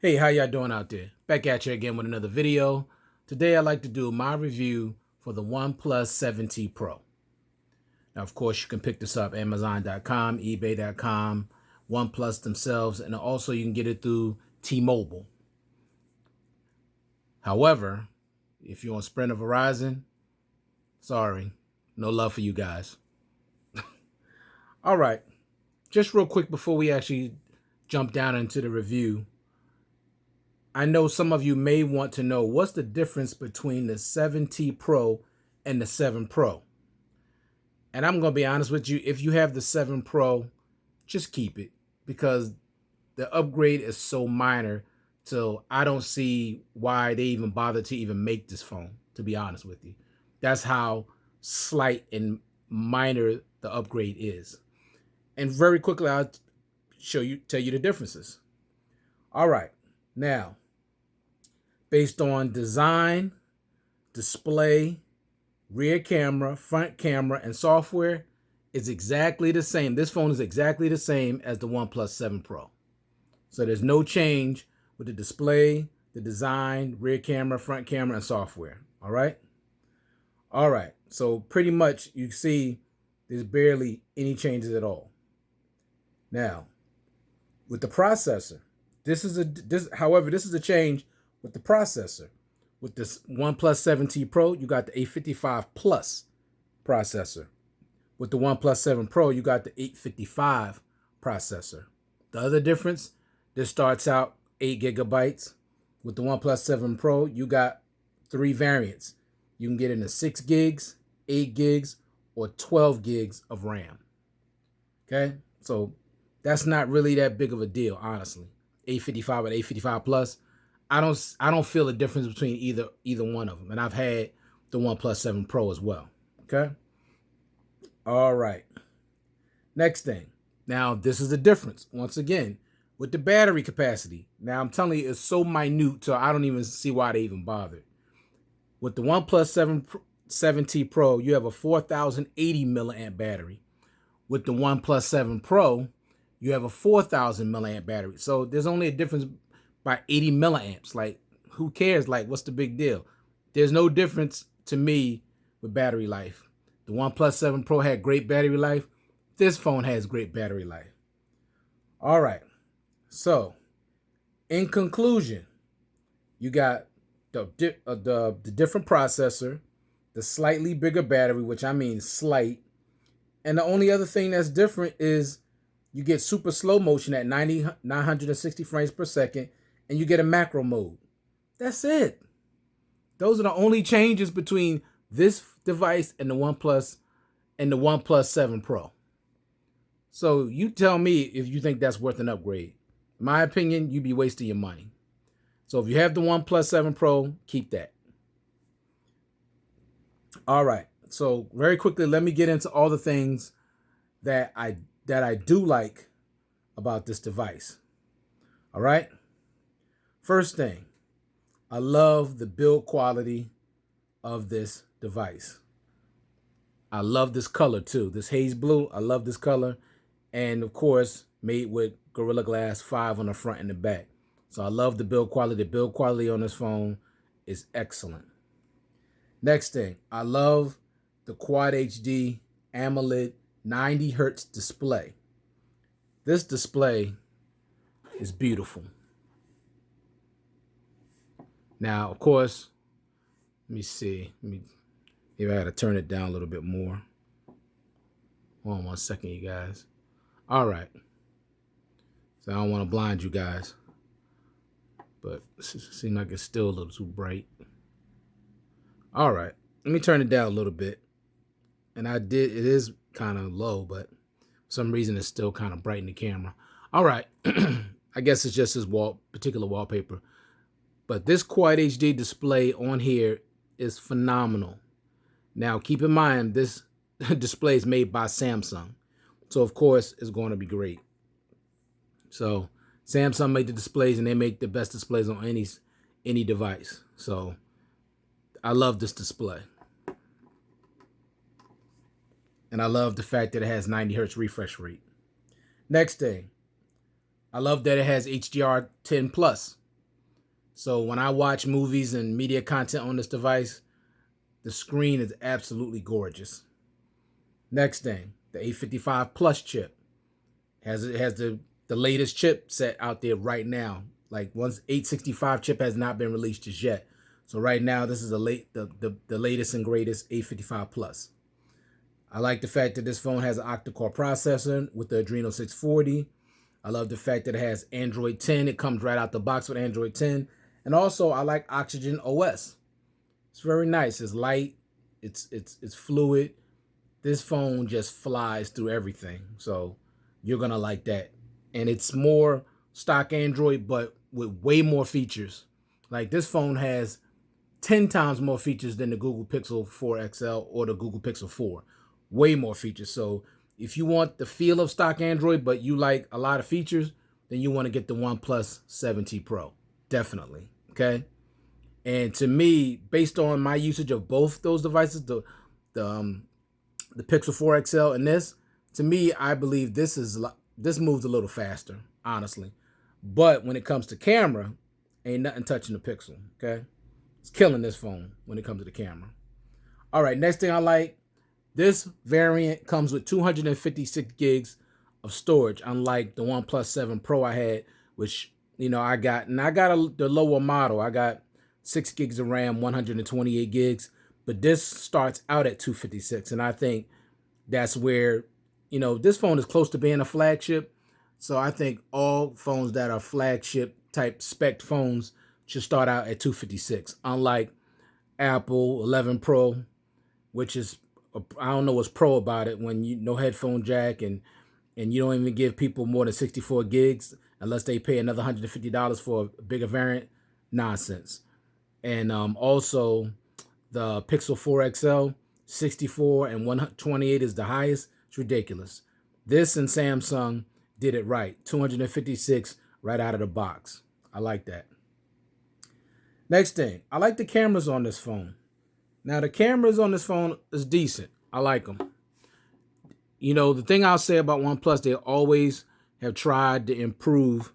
Hey, how y'all doing out there? Back at you again with another video. Today I'd like to do my review for the OnePlus 7T Pro. Now, of course, you can pick this up Amazon.com, eBay.com, OnePlus themselves, and also you can get it through T-Mobile. However, if you're on Sprint or Verizon, sorry, no love for you guys. All right, just real quick before we actually jump down into the review, I know some of you may want to know what's the difference between the 7T Pro and the 7 Pro. And I'm going to be honest with you, if you have the 7 Pro, just keep it because the upgrade is so minor, so I don't see why they even bother to even make this phone, to be honest with you. That's how slight and minor the upgrade is. And very quickly, I'll tell you the differences. All right, now, based on design, display, rear camera, front camera, and software, is exactly the same. This phone is exactly the same as the OnePlus 7 Pro. So there's no change with the display, the design, rear camera, front camera, and software. All right? All right. So pretty much you see there's barely any changes at all. Now, with the processor, however, this is a change with the processor. With this OnePlus 7T Pro, you got the 855 Plus processor. With the OnePlus 7 Pro, you got the 855 processor. The other difference, this starts out 8 gigabytes. With the OnePlus 7 Pro, you got 3 variants. You can get into 6 gigs, 8 gigs, or 12 gigs of RAM. Okay, so that's not really that big of a deal, honestly. 855 and 855 Plus. I don't feel a difference between either one of them. And I've had the OnePlus 7 Pro as well. Okay? All right. Next thing. Now, this is the difference. Once again, with the battery capacity. Now, I'm telling you, it's so minute, so I don't even see why they even bothered. With the OnePlus 7T Pro, you have a 4,080 milliamp battery. With the OnePlus 7 Pro, you have a 4,000 milliamp battery. So there's only a difference by 80 milliamps. Like, who cares? Like, what's the big deal? There's no difference to me with battery life. The OnePlus 7 Pro had great battery life. This phone has great battery life. All right. So, in conclusion, you got the different processor, the slightly bigger battery, which I mean slight. And the only other thing that's different is you get super slow motion at 960 frames per second, and you get a macro mode. That's it. Those are the only changes between this device and the OnePlus 7 Pro. So you tell me if you think that's worth an upgrade. In my opinion, you'd be wasting your money. So if you have the OnePlus 7 Pro, keep that. All right. So very quickly, let me get into all the things that I do like about this device. All right. First thing, I love the build quality of this device. I love this color too. This haze blue, I love this color. And of course, made with Gorilla Glass 5 on the front and the back. So I love the build quality. The build quality on this phone is excellent. Next thing, I love the Quad HD AMOLED 90 Hertz display. This display is beautiful. Now, of course, let me see. Maybe I gotta turn it down a little bit more. Hold on 1 second, you guys. All right. So I don't want to blind you guys, but it seems like it's still a little too bright. All right. Let me turn it down a little bit. And it is kind of low, but for some reason it's still kind of bright in the camera. All right. I guess it's just his particular wallpaper. But this Quad HD display on here is phenomenal. Now, keep in mind, this display is made by Samsung. So, of course, it's going to be great. So, Samsung made the displays, and they make the best displays on any device. So, I love this display. And I love the fact that it has 90 hertz refresh rate. Next thing, I love that it has HDR10 plus. So when I watch movies and media content on this device, the screen is absolutely gorgeous. Next thing, the 855 Plus chip has the latest chip set out there right now. Like, once 865 chip has not been released just yet. So right now, this is the latest and greatest 855 Plus. I like the fact that this phone has an octa-core processor with the Adreno 640. I love the fact that it has Android 10. It comes right out the box with Android 10. And also, I like Oxygen OS. It's very nice. It's light. It's fluid. This phone just flies through everything. So you're going to like that. And it's more stock Android, but with way more features. Like, this phone has 10 times more features than the Google Pixel 4 XL or the Google Pixel 4. Way more features. So if you want the feel of stock Android, but you like a lot of features, then you want to get the OnePlus 7T Pro. Definitely. Okay. And to me, based on my usage of both those devices, the Pixel 4 XL and this, to me, I believe this moves a little faster, honestly. But when it comes to camera, ain't nothing touching the Pixel. Okay. It's killing this phone when it comes to the camera. All right, next thing I like, this variant comes with 256 gigs of storage, unlike the OnePlus 7 Pro I had, which, I got. And I got the lower model. I got 6 gigs of RAM, 128 gigs. But this starts out at 256. And I think that's where, this phone is close to being a flagship. So I think all phones that are flagship type spec phones should start out at 256. Unlike Apple 11 Pro, which is, I don't know what's pro about it, when no headphone jack and you don't even give people more than 64 gigs unless they pay another $150 for a bigger variant. Nonsense. And also the Pixel 4 XL, 64 and 128 is the highest. It's ridiculous. This and Samsung did it right. 256 right out of the box. I like that. Next thing, I like the cameras on this phone. Now, the cameras on this phone is decent. I like them. The thing I'll say about OnePlus, they always have tried to improve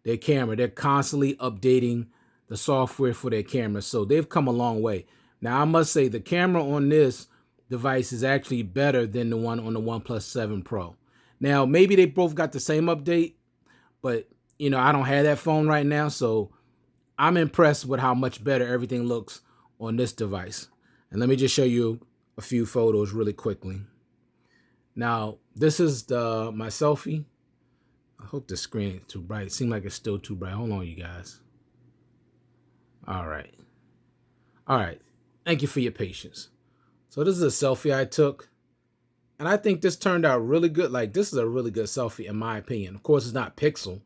their camera. They're constantly updating the software for their cameras. So they've come a long way. Now, I must say the camera on this device is actually better than the one on the OnePlus 7 Pro. Now, maybe they both got the same update, but, I don't have that phone right now. So I'm impressed with how much better everything looks on this device. And let me just show you a few photos really quickly. Now, this is my selfie. I hope the screen is too bright. It seems like it's still too bright. Hold on, you guys. All right. Thank you for your patience. So this is a selfie I took. And I think this turned out really good. Like, this is a really good selfie in my opinion. Of course, it's not Pixel.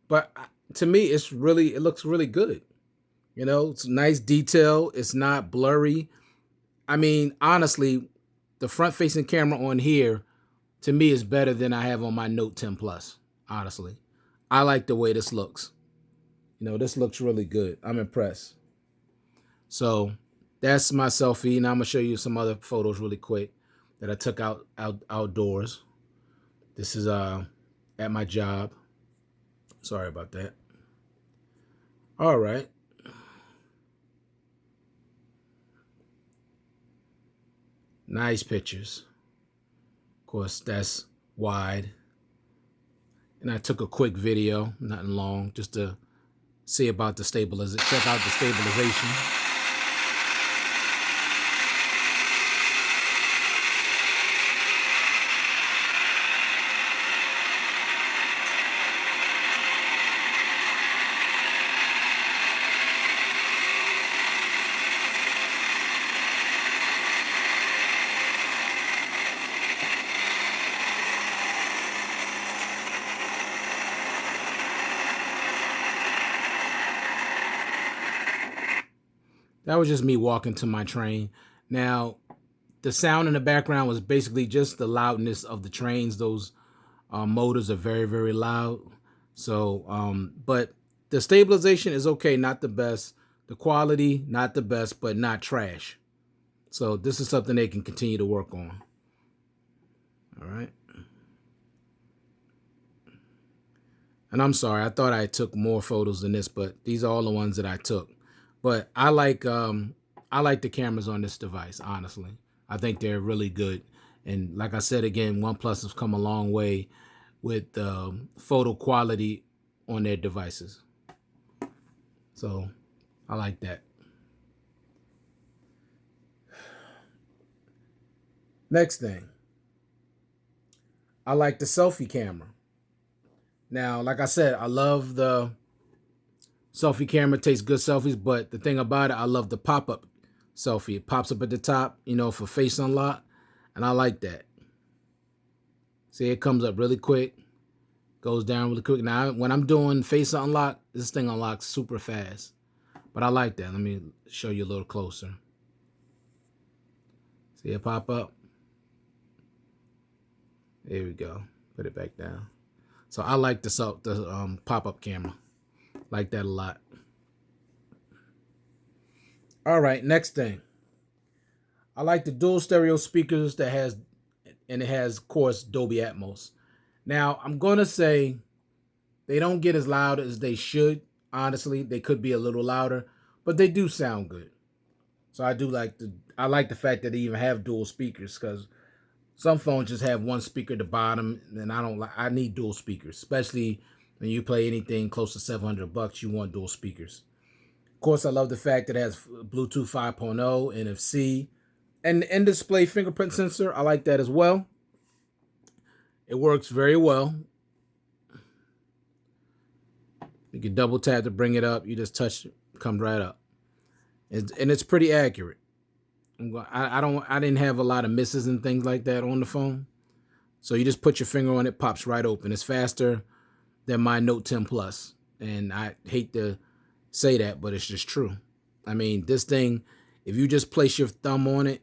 But to me, it looks really good. It's nice detail. It's not blurry. I mean, honestly, the front-facing camera on here, to me, is better than I have on my Note 10 Plus, honestly. I like the way this looks. This looks really good. I'm impressed. So that's my selfie. Now I'm going to show you some other photos really quick that I took outdoors. This is at my job. Sorry about that. All right. Nice pictures. Of course, that's wide. And I took a quick video, nothing long, just to see about the stabilization. Check out the stabilization. That was just me walking to my train. Now, the sound in the background was basically just the loudness of the trains. Those motors are very, very loud. So, but the stabilization is okay, not the best. The quality, not the best, but not trash. So this is something they can continue to work on. All right. And I'm sorry, I thought I took more photos than this, but these are all the ones that I took. But I like the cameras on this device, honestly. I think they're really good. And like I said again, OnePlus has come a long way with photo quality on their devices. So I like that. Next thing, I like the selfie camera. Now, like I said, I love the selfie camera, takes good selfies, but the thing about it, I love the pop-up selfie. It pops up at the top, for face unlock, and I like that. See, it comes up really quick, goes down really quick. Now, when I'm doing face unlock, this thing unlocks super fast, but I like that. Let me show you a little closer. See it pop up? There we go. Put it back down. So I like the pop-up camera. Like that a lot. All right, next thing. I like the dual stereo speakers it has, of course, Dolby Atmos. Now, I'm going to say they don't get as loud as they should. Honestly, they could be a little louder, but they do sound good. So I like the fact that they even have dual speakers, because some phones just have one speaker at the bottom, and I need dual speakers, especially when you play anything close to $700, you want dual speakers. Of course, I love the fact that it has Bluetooth 5.0, NFC, and the in-display fingerprint sensor. I like that as well. It works very well. You can double tap to bring it up. You just touch it, it comes right up. And it's pretty accurate. I didn't have a lot of misses and things like that on the phone. So you just put your finger on it, pops right open. It's faster than my Note 10 Plus. And I hate to say that, but it's just true. I mean, this thing, if you just place your thumb on it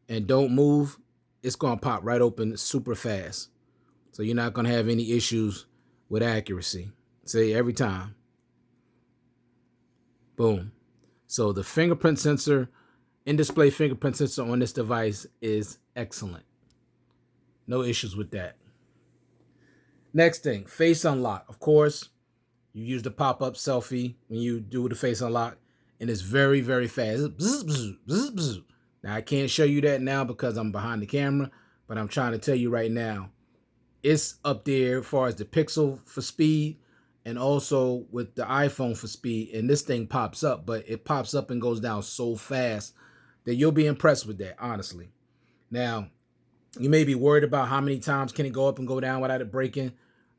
and don't move, it's going to pop right open super fast. So you're not going to have any issues with accuracy. See, every time. Boom. So the fingerprint sensor, in-display fingerprint sensor on this device is excellent. No issues with that. Next thing, face unlock. Of course, you use the pop-up selfie when you do the face unlock, and it's very, very fast. Bzz, bzz, bzz, bzz. Now, I can't show you that now because I'm behind the camera, but I'm trying to tell you right now, it's up there as far as the Pixel for speed and also with the iPhone for speed. And this thing pops up, but it pops up and goes down so fast that you'll be impressed with that, honestly. Now, you may be worried about how many times can it go up and go down without it breaking.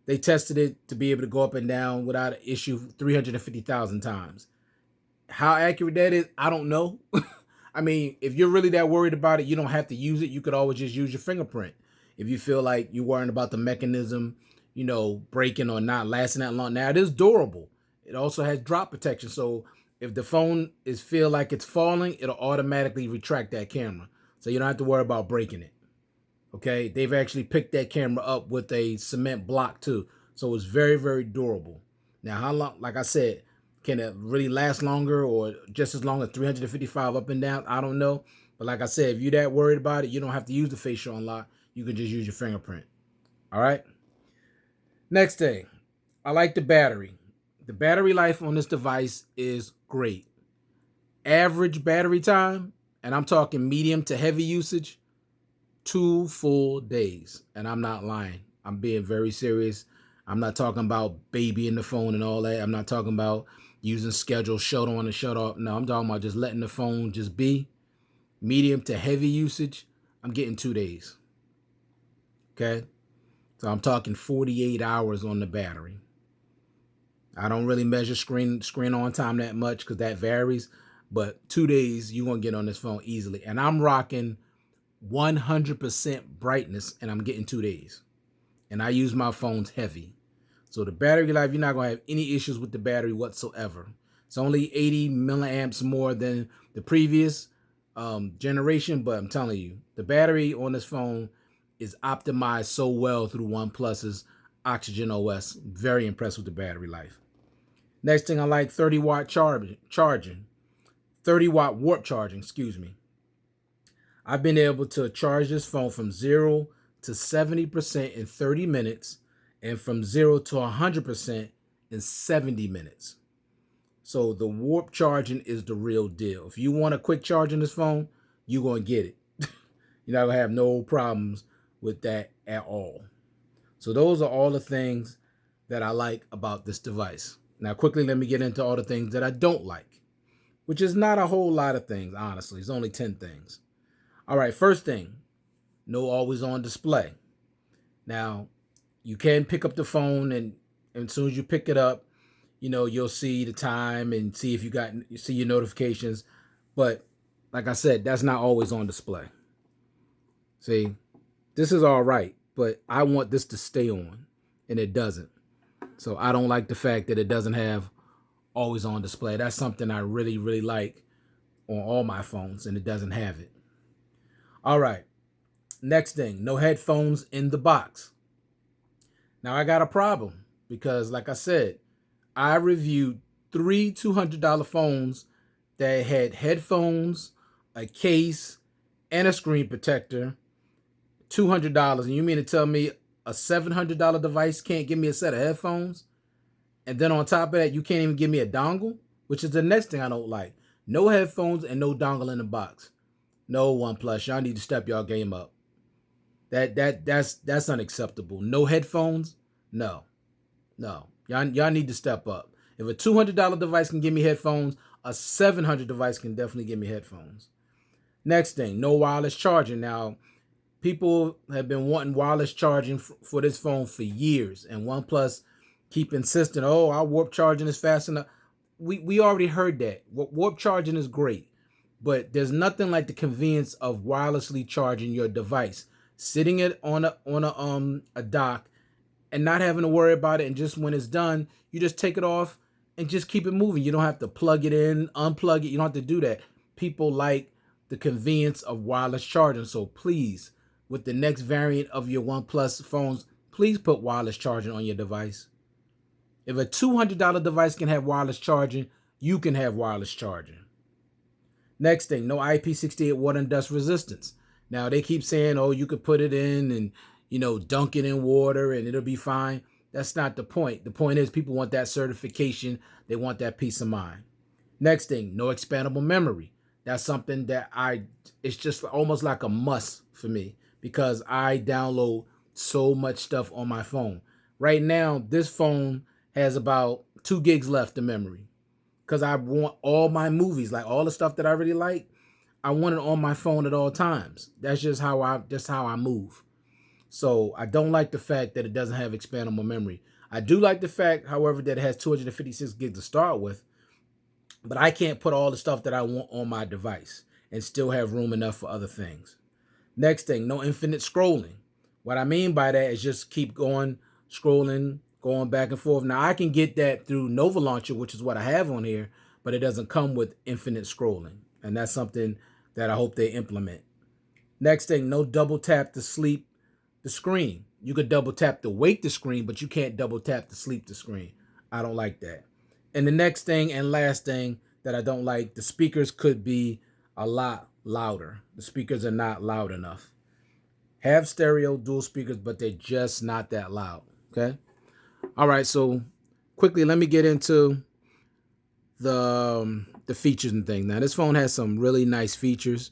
They tested it to be able to go up and down without an issue 350,000 times. How accurate that is, I don't know. I mean, if you're really that worried about it, you don't have to use it. You could always just use your fingerprint. If you feel like you're worrying about the mechanism, breaking or not lasting that long. Now, it is durable. It also has drop protection. So if the phone feel like it's falling, it'll automatically retract that camera. So you don't have to worry about breaking it. Okay, they've actually picked that camera up with a cement block too. So it's very, very durable. Now, how long, like I said, can it really last longer or just as long as 355 up and down? I don't know. But like I said, if you're that worried about it, you don't have to use the facial unlock. You can just use your fingerprint. All right. Next thing, I like the battery. The battery life on this device is great. Average battery time, and I'm talking medium to heavy usage, 2 full days. And I'm not lying. I'm being very serious. I'm not talking about babying the phone and all that. I'm not talking about using schedule, shut on and shut off. No, I'm talking about just letting the phone just be. Medium to heavy usage, I'm getting 2 days. Okay? So I'm talking 48 hours on the battery. I don't really measure screen on time that much because that varies. But 2 days, you're going to get on this phone easily. And I'm rocking 100% brightness, and I'm getting 2 days. And I use my phones heavy. So the battery life, you're not going to have any issues with the battery whatsoever. It's only 80 milliamps more than the previous generation, but I'm telling you, the battery on this phone is optimized so well through OnePlus's Oxygen OS. Very impressed with the battery life. Next thing I like, 30-watt charging. 30-watt warp charging, excuse me. I've been able to charge this phone from 0 to 70% in 30 minutes, and from 0 to 100% in 70 minutes. So the warp charging is the real deal. If you want a quick charge on this phone, you're going to get it. You're not going to have no problems with that at all. So those are all the things that I like about this device. Now, quickly, let me get into all the things that I don't like, which is not a whole lot of things, honestly. It's only 10 things. All right, first thing, no always-on display. Now, you can pick up the phone, and as soon as you pick it up, you'll see the time and see if you see your notifications. But like I said, that's not always on display. See, this is all right, but I want this to stay on, and it doesn't. So I don't like the fact that it doesn't have always on display. That's something I really, really like on all my phones, and it doesn't have it. All right. Next thing, no headphones in the box. Now I got a problem because, like I said, I reviewed 3 $200 phones that had headphones, a case, and a screen protector. $200. And you mean to tell me a $700 device can't give me a set of headphones? And then on top of that, you can't even give me a dongle, which is the next thing I don't like. No headphones and no dongle in the box. No, OnePlus, y'all need to step y'all game up. That's unacceptable. No headphones? No. Y'all need to step up. If a $200 device can give me headphones, a $700 device can definitely give me headphones. Next thing, no wireless charging. Now, people have been wanting wireless charging for this phone for years, and OnePlus keep insisting, our warp charging is fast enough. We already heard that. Warp charging is great, but there's nothing like the convenience of wirelessly charging your device, sitting it on a dock and not having to worry about it. And just when it's done, you just take it off and just keep it moving. You don't have to plug it in, unplug it. You don't have to do that. People like the convenience of wireless charging. So please, with the next variant of your OnePlus phones, please put wireless charging on your device. If a $200 device can have wireless charging, you can have wireless charging. Next thing, no IP68 water and dust resistance. Now, they keep saying, you could put it in and, dunk it in water and it'll be fine. That's not the point. The point is people want that certification. They want that peace of mind. Next thing, no expandable memory. That's something that it's just almost like a must for me because I download so much stuff on my phone. Right now, this phone has about 2 gigs left of memory because I want all my movies, like all the stuff that I really like, I want it on my phone at all times. That's just how I move. So I don't like the fact that it doesn't have expandable memory. I do like the fact, however, that it has 256 gigs to start with, but I can't put all the stuff that I want on my device and still have room enough for other things. Next thing, no infinite scrolling. What I mean by that is just keep going, scrolling, going back and forth. Now, I can get that through Nova Launcher, which is what I have on here, but it doesn't come with infinite scrolling. And that's something that I hope they implement. Next thing, no double tap to sleep the screen. You could double tap to wake the screen, but you can't double tap to sleep the screen. I don't like that. And the next thing and last thing that I don't like, the speakers could be a lot louder. The speakers are not loud enough. Have stereo dual speakers, but they're just not that loud. Okay. All right. So quickly, let me get into the features and things. Now, this phone has some really nice features.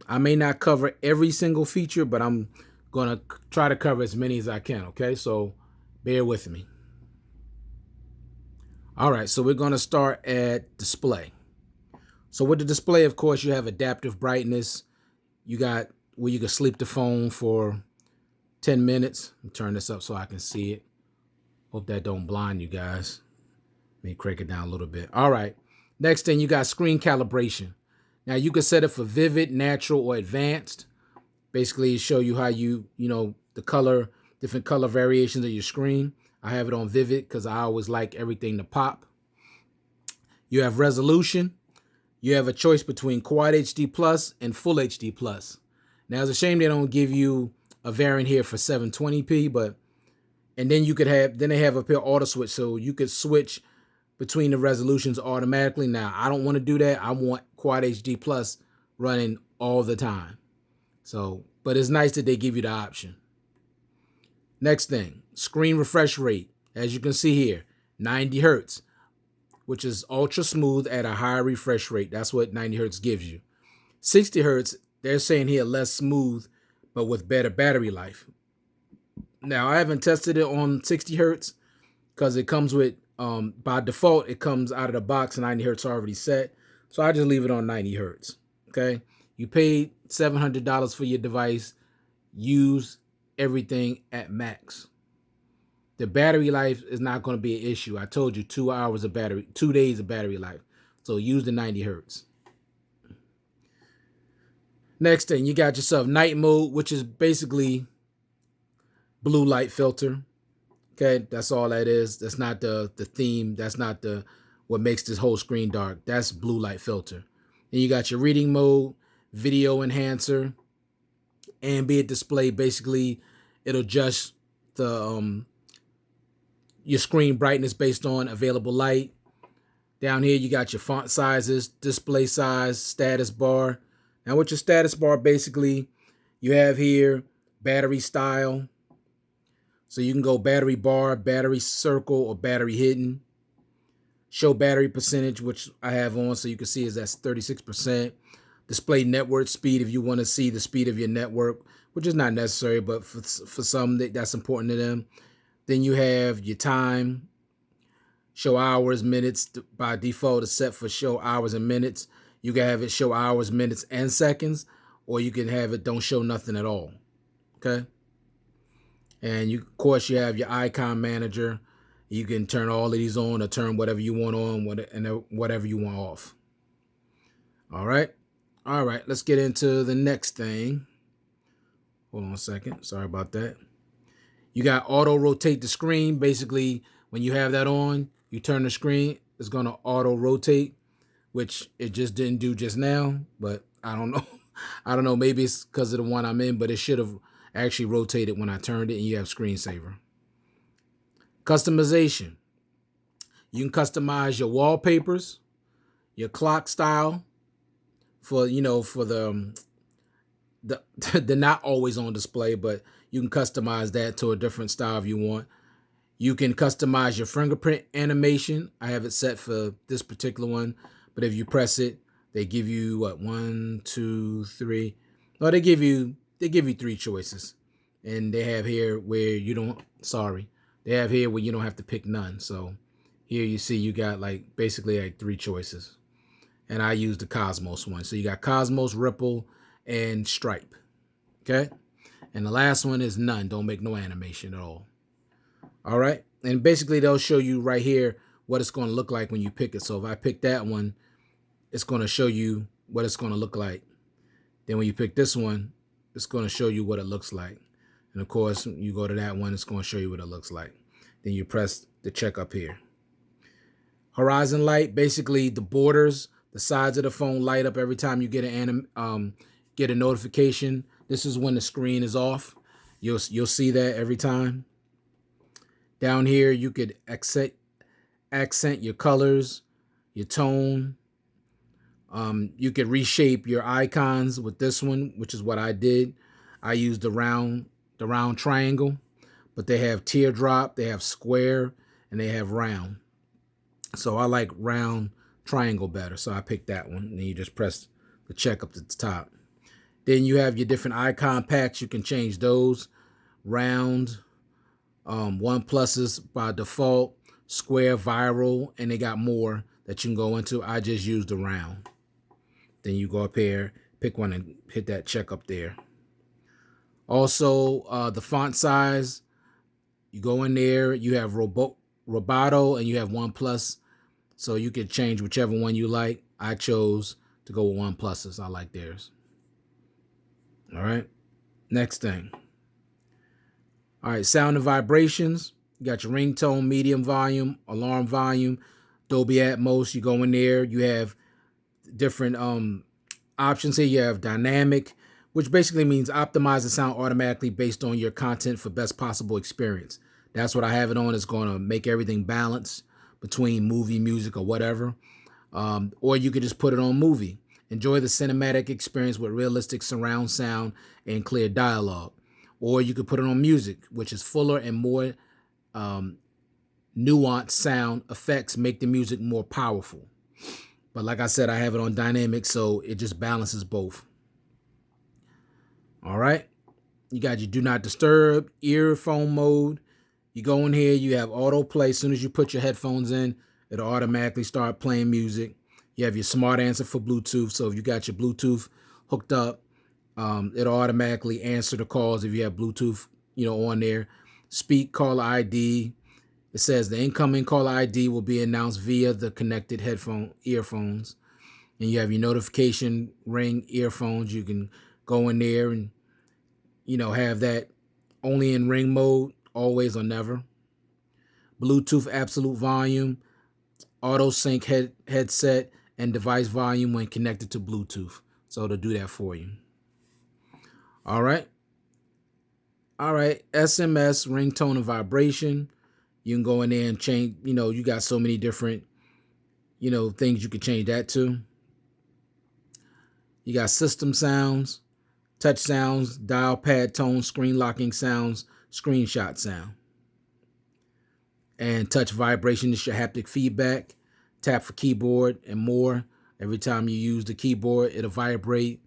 I may not cover every single feature, but I'm going to try to cover as many as I can. Okay. So bear with me. All right. So we're going to start at display. So with the display, of course, you have adaptive brightness. You got where you can sleep the phone for 10 minutes. Let me turn this up so I can see it. Hope that don't blind you guys. Let me crank it down a little bit. All right. Next thing, you got screen calibration. Now, you can set it for vivid, natural, or advanced. Basically, show you how the color, different color variations of your screen. I have it on vivid because I always like everything to pop. You have resolution. You have a choice between Quad HD Plus and Full HD Plus. Now, it's a shame they don't give you a variant here for 720p, and then they have a pair auto switch, so you could switch between the resolutions automatically. Now, I don't want to do that. I want Quad HD Plus running all the time. So, but it's nice that they give you the option. Next thing, screen refresh rate. As you can see here, 90 hertz, which is ultra smooth at a higher refresh rate. That's what 90 hertz gives you. 60 hertz, they're saying here less smooth, but with better battery life. Now, I haven't tested it on 60 hertz because it comes with, by default, it comes out of the box 90 hertz already set. So I just leave it on 90 hertz. Okay. You paid $700 for your device. Use everything at max. The battery life is not going to be an issue. I told you 2 hours of battery, 2 days of battery life. So use the 90 hertz. Next thing, you got yourself night mode, which is basically blue light filter. Okay, that's all that is. That's not the theme. That's not the what makes this whole screen dark. That's blue light filter. Then you got your reading mode, video enhancer, ambient display. Basically, it'll adjust the your screen brightness based on available light. Down here, you got your font sizes, display size, status bar. Now, with your status bar, basically, you have here battery style. So you can go battery bar, battery circle, or battery hidden. Show battery percentage, which I have on, so you can see is that's 36%. Display network speed if you want to see the speed of your network, which is not necessary, but for some, that's important to them. Then you have your time. Show hours, minutes. By default, it's set for show hours and minutes. You can have it show hours, minutes, and seconds, or you can have it don't show nothing at all. Okay? And you, of course, you have your icon manager. You can turn all of these on or turn whatever you want on and whatever you want off. All right. All right. Let's get into the next thing. Hold on a second. Sorry about that. You got auto rotate the screen. Basically, when you have that on, you turn the screen, it's going to auto rotate, which it just didn't do just now. But I don't know. I don't know. Maybe it's because of the one I'm in, but it should have actually rotated when I turned it, and you have screensaver. Customization. You can customize your wallpapers, your clock style for, for the not always on display, but you can customize that to a different style if you want. You can customize your fingerprint animation. I have it set for this particular one, but if you press it, they give you what, 1, 2, 3. No, they give you 3 choices, and they have here where you don't. They have here where you don't have to pick none. So here you see you got basically 3 choices, and I use the Cosmos one. So you got Cosmos, Ripple, and Stripe. Okay, and the last one is none. Don't make no animation at all. All right, and basically they'll show you right here what it's going to look like when you pick it. So if I pick that one, it's going to show you what it's going to look like. Then when you pick this one, it's going to show you what it looks like. And of course, you go to that one, it's going to show you what it looks like. Then you press the check up here. Horizon light, basically the borders, the sides of the phone light up every time you get get a notification. This is when the screen is off. You'll see that every time. Down here, you could accent your colors, your tone. You could reshape your icons with this one, which is what I did. I used the round triangle, but they have teardrop, they have square, and they have round. So I like round triangle better, so I picked that one. And then you just press the check up at the top. Then you have your different icon packs. You can change those. Round, OnePluses by default, square, viral, and they got more that you can go into. I just use the round. Then you go up here, pick one, and hit that check up there. Also, the font size, you go in there, you have Roboto, and you have OnePlus. So you can change whichever one you like. I chose to go with OnePluses. I like theirs. All right. Next thing. All right, sound and vibrations. You got your ringtone, medium volume, alarm volume, Dolby Atmos. You go in there, you have different options here. You have dynamic, which basically means optimize the sound automatically based on your content for best possible experience. That's what I have it on. It's going to make everything balanced between movie, music, or whatever. Or you could just put it on movie. Enjoy the cinematic experience with realistic surround sound and clear dialogue. Or you could put it on music, which is fuller and more nuanced sound effects, make the music more powerful. But like I said, I have it on dynamic, so it just balances both. All right. You got your do not disturb, earphone mode. You go in here, you have autoplay. As soon as you put your headphones in, it'll automatically start playing music. You have your smart answer for Bluetooth. So if you got your Bluetooth hooked up, it'll automatically answer the calls if you have Bluetooth, on there. Speak caller ID. It says the incoming caller ID will be announced via the connected earphones. And you have your notification ring earphones. You can go in there and, have that only in ring mode, always or never. Bluetooth absolute volume, auto sync headset, and device volume when connected to Bluetooth. So it'll do that for you. All right. SMS, ringtone, and vibration. You can go in there and change, you got so many different, things you could change that to. You got system sounds, touch sounds, dial pad tone, screen locking sounds, screenshot sound. And touch vibration is your haptic feedback, tap for keyboard, and more. Every time you use the keyboard, it'll vibrate.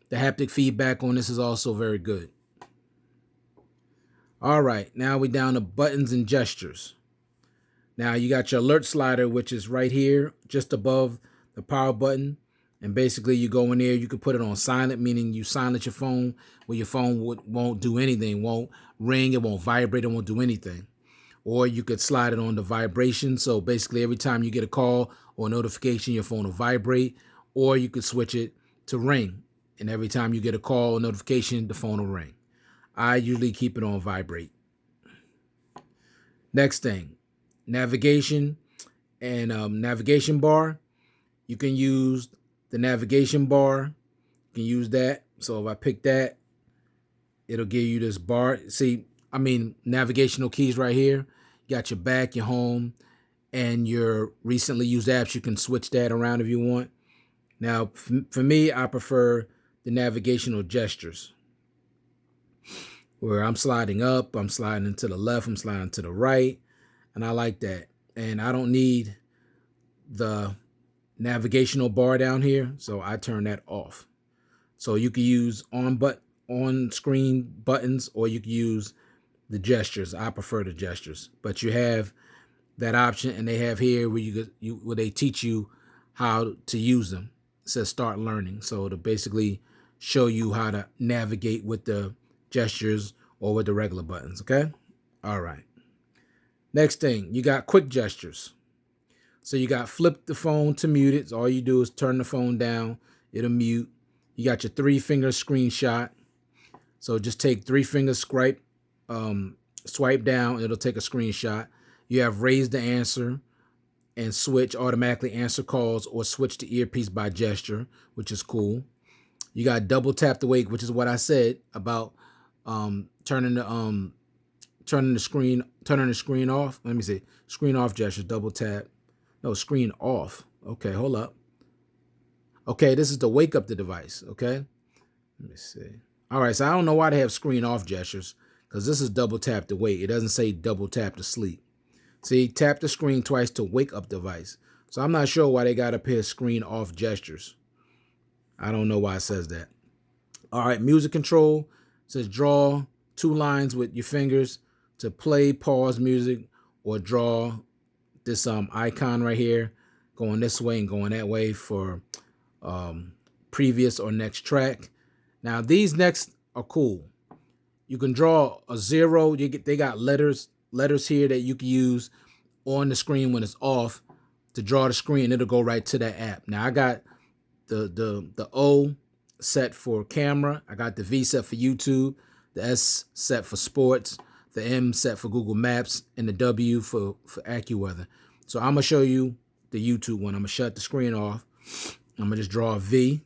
The haptic feedback on this is also very good. All right, now we're down to buttons and gestures. Now you got your alert slider, which is right here, just above the power button. And basically you go in there, you can put it on silent, meaning you silence your phone where your phone won't do anything, won't ring, it won't vibrate, it won't do anything. Or you could slide it on the vibration. So basically every time you get a call or a notification, your phone will vibrate. Or you could switch it to ring. And every time you get a call or notification, the phone will ring. I usually keep it on vibrate. Next thing, navigation and navigation bar. You can use the navigation bar. You can use that. So if I pick that, it'll give you this bar. See, navigational keys right here. You got your back, your home, and your recently used apps. You can switch that around if you want. Now, for me, I prefer the navigational gestures, where I'm sliding up, I'm sliding to the left, I'm sliding to the right, and I like that. And I don't need the navigational bar down here, so I turn that off. So you can use on-screen buttons, or you can use the gestures. I prefer the gestures, but you have that option, and they have here where they teach you how to use them. It says start learning, so to basically show you how to navigate with the gestures or with the regular buttons. Okay. All right. Next thing, you got quick gestures. So you got flip the phone to mute it. So all you do is turn the phone down, it'll mute. You got your 3-finger screenshot. So just take 3 fingers, swipe down, it'll take a screenshot. You have raise the answer and switch, automatically answer calls, or switch to earpiece by gesture, which is cool. You got double tap to wake, which is what I said about turning the screen off. Let me see. Screen off gesture, double tap. No, screen off. Okay, hold up. Okay, this is to wake up the device. Okay. Let me see. All right, so I don't know why they have screen off gestures, because this is double tap to wake. It doesn't say double tap to sleep. See, tap the screen twice to wake up device. So I'm not sure why they got up here screen off gestures. I don't know why it says that. All right, music control. It says draw 2 lines with your fingers to play, pause music, or draw this icon right here, going this way and going that way for previous or next track. Now these next are cool. You can draw a 0. They got letters here that you can use on the screen when it's off to draw the screen. It'll go right to that app. Now I got the O set for camera. I got the V set for YouTube, the S set for sports, the M set for Google Maps, and the W for AccuWeather. So I'm gonna show you the YouTube one. I'm gonna shut the screen off. I'm gonna just draw a V.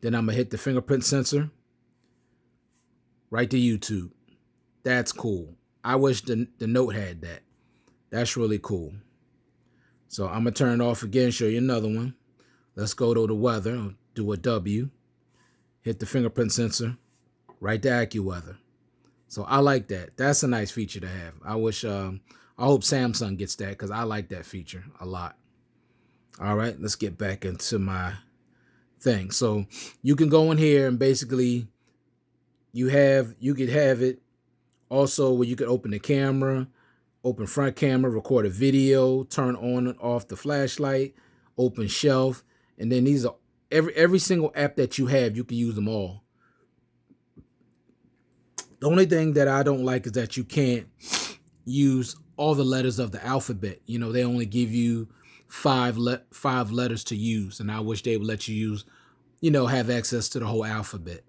Then I'm gonna hit the fingerprint sensor. Right to YouTube. That's cool. I wish the Note had that. That's really cool. So I'm gonna turn it off again, show you another one. Let's go to the weather. I'll do a W. Hit the fingerprint sensor. Right to AccuWeather. So I like that. That's a nice feature to have. I hope Samsung gets that because I like that feature a lot. All right, let's get back into my thing. So you can go in here and basically you could have it also where you could open the camera, open front camera, record a video, turn on and off the flashlight, open shelf, and then these are every single app that you have, you can use them all. The only thing that I don't like is that you can't use all the letters of the alphabet. You know, they only give you five letters to use, and I wish they would let you use, have access to the whole alphabet.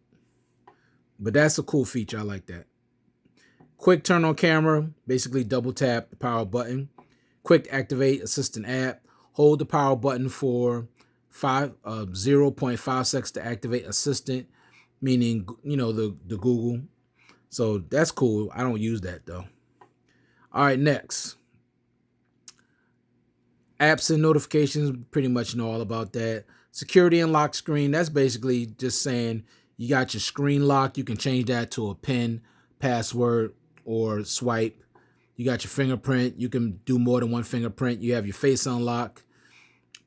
But that's a cool feature. I like that. Quick turn on camera, basically double tap the power button. Quick activate assistant app. Hold the power button for 0.5 seconds to activate assistant, meaning, the Google. So that's cool. I don't use that though. All right, next. Apps and notifications, pretty much know all about that. Security and lock screen, that's basically just saying you got your screen lock. You can change that to a PIN, password, or swipe. You got your fingerprint. You can do more than one fingerprint. You have your face unlock,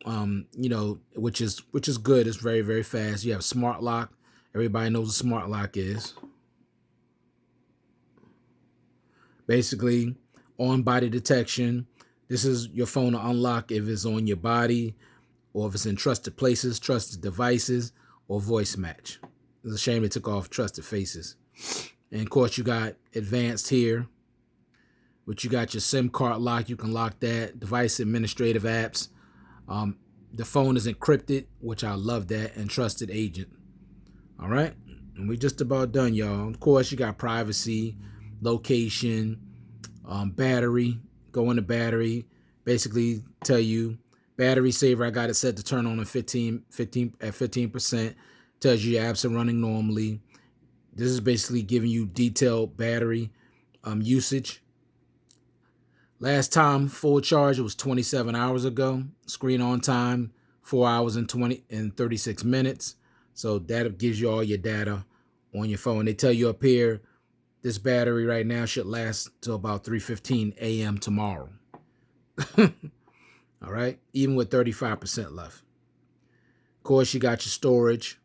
which is good. It's very, very fast. You have smart lock. Everybody knows what smart lock is. Basically, on body detection. This is your phone to unlock if it's on your body or if it's in trusted places, trusted devices, or voice match. It's a shame they took off trusted faces. And of course, you got advanced here, which you got your SIM card lock. You can lock that. Device administrative apps. The phone is encrypted, which I love that, and trusted agent. All right. And we're just about done, y'all. Of course, you got privacy, location, battery. Go into battery. Basically tell you battery saver. I got it set to turn on at 15%. Tells you your apps are running normally. This is basically giving you detailed battery usage. Last time full charge, it was 27 hours ago. Screen on time, 4 hours and 36 minutes. So that gives you all your data on your phone. They tell you up here, this battery right now should last till about 3:15 a.m. tomorrow. All right, even with 35% left. Of course, you got your storage,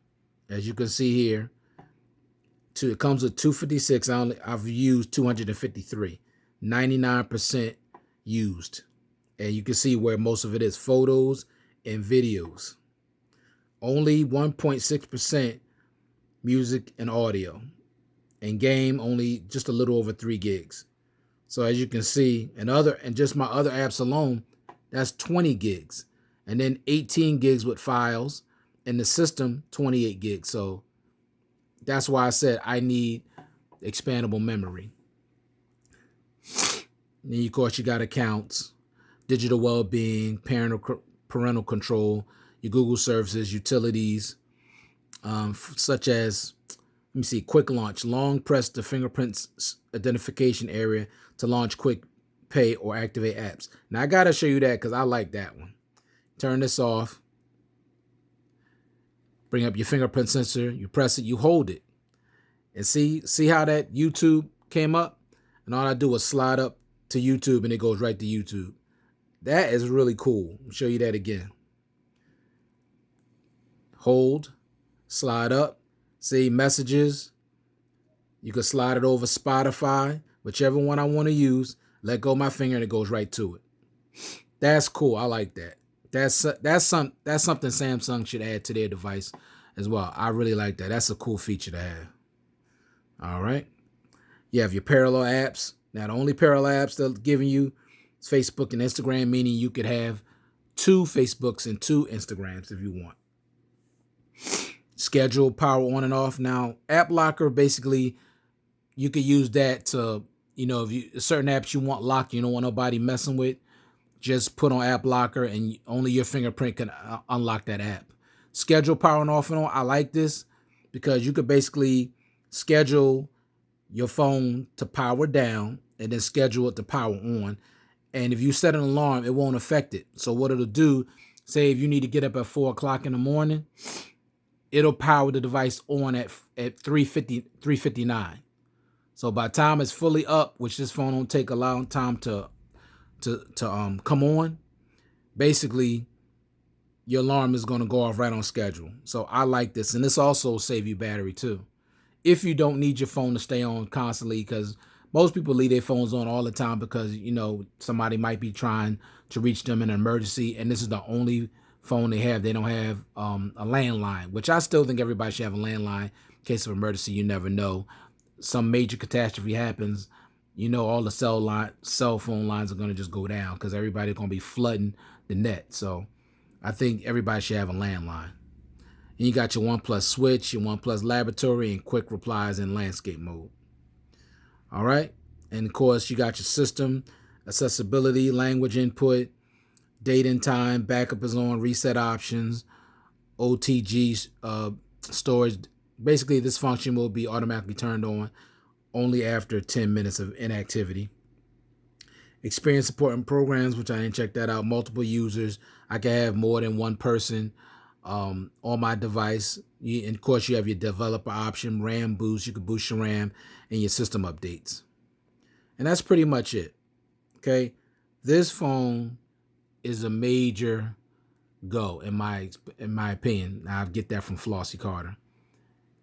as you can see here. It comes with 256. I've used 253. 99% used. And you can see where most of it is photos and videos. Only 1.6% music and audio. And game only just a little over 3 gigs. So as you can see, and just my other apps alone, that's 20 gigs. And then 18 gigs with files. And the system, 28 gigs. So that's why I said I need expandable memory. And then, of course, you got accounts, digital well-being, parental control, your Google services, utilities, such as, let me see, quick launch. Long press the fingerprints identification area to launch quick pay or activate apps. Now, I got to show you that because I like that one. Turn this off. Bring up your fingerprint sensor. You press it. You hold it. And see how that YouTube came up? And all I do is slide up to YouTube and it goes right to YouTube. That is really cool. I'll show you that again. Hold. Slide up. See messages. You can slide it over Spotify, whichever one I want to use. Let go of my finger and it goes right to it. That's cool. I like that. That's something Samsung should add to their device as well. I really like that. That's a cool feature to have. All right. You have your parallel apps. Now, the only parallel apps they're giving you is Facebook and Instagram, meaning you could have 2 Facebooks and 2 Instagrams if you want. Schedule, power on and off. Now, App Locker, basically, you could use that to, if certain apps you want locked, you don't want nobody messing with, just put on App Locker and only your fingerprint can unlock that app. Schedule, power on off and on. I like this because you could basically schedule your phone to power down and then schedule it to power on. And if you set an alarm, it won't affect it. So what it'll do, say if you need to get up at 4 o'clock in the morning, it'll power the device on at 3:59. So by the time it's fully up, which this phone don't take a long time to come on, basically your alarm is going to go off right on schedule. So I like this. And this also save you battery too. If you don't need your phone to stay on constantly, because most people leave their phones on all the time because, you know, somebody might be trying to reach them in an emergency, and this is the only phone they have. They don't have a landline, which I still think everybody should have a landline in case of emergency. You never know. Some major catastrophe happens, you know, all the cell phone lines are going to just go down because everybody's going to be flooding the net. So I think everybody should have a landline. And you got your OnePlus switch, your OnePlus laboratory, and quick replies in landscape mode. All right. And of course, you got your system, accessibility, language input, date and time, backup is on, reset options, OTG storage. Basically, this function will be automatically turned on only after 10 minutes of inactivity. Experience supporting programs, which I didn't check that out. Multiple users. I can have more than one person on my device. And of course, you have your developer option, RAM boost. You can boost your RAM and your system updates. And that's pretty much it. Okay. This phone is a major go in my opinion. Now, I get that from Flossie Carter.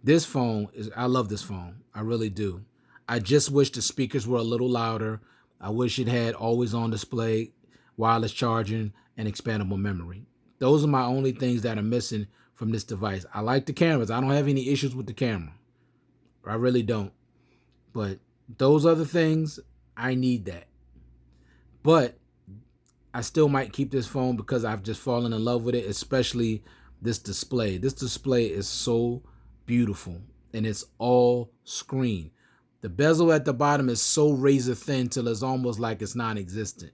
This phone I love this phone. I really do. I just wish the speakers were a little louder. I wish it had always-on display, wireless charging, and expandable memory. Those are my only things that are missing from this device. I like the cameras. I don't have any issues with the camera. I really don't. But those other things, I need that. But I still might keep this phone because I've just fallen in love with it, especially this display. This display is so beautiful, and it's all screen. The bezel at the bottom is so razor thin till it's almost like it's non-existent.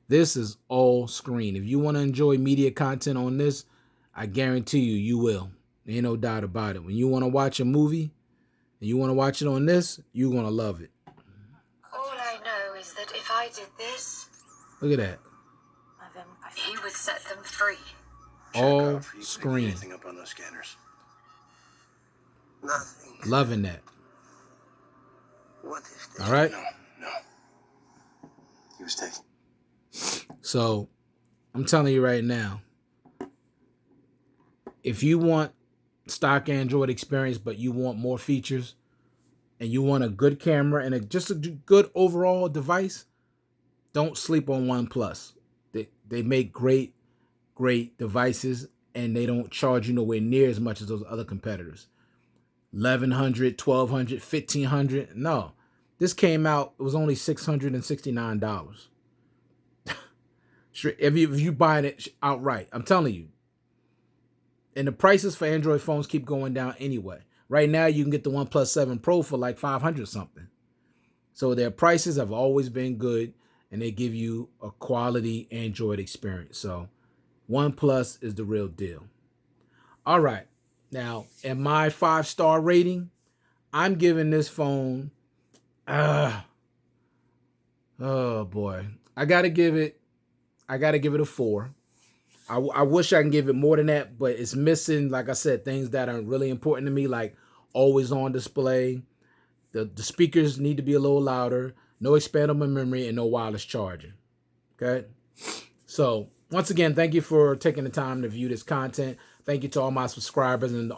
This is all screen. If you want to enjoy media content on this, I guarantee you will. Ain't no doubt about it. When you want to watch a movie and you want to watch it on this, you're going to love it. All I know is that if I did this, look at that. He would set them free. All screen. Anything up on those scanners? Nothing. Loving that. What if all right. No. He was taken. So I'm telling you right now, if you want stock Android experience, but you want more features and you want a good camera and just a good overall device, don't sleep on OnePlus. They make great devices, and they don't charge you nowhere near as much as those other competitors. $1,100, $1,200, $1,500. No, this came out, it was only $669. If you buying it outright, I'm telling you. And the prices for Android phones keep going down anyway. Right now, you can get the OnePlus 7 Pro for like $500 something. So their prices have always been good, and they give you a quality Android experience. So OnePlus is the real deal. All right. Now, in my 5-star rating, I'm giving this phone, oh boy, I gotta give it a 4. I wish I can give it more than that, but it's missing, like I said, things that are really important to me, like always-on display. The speakers need to be a little louder, no expandable memory, and no wireless charging. Okay? So, once again, thank you for taking the time to view this content. Thank you to all my subscribers and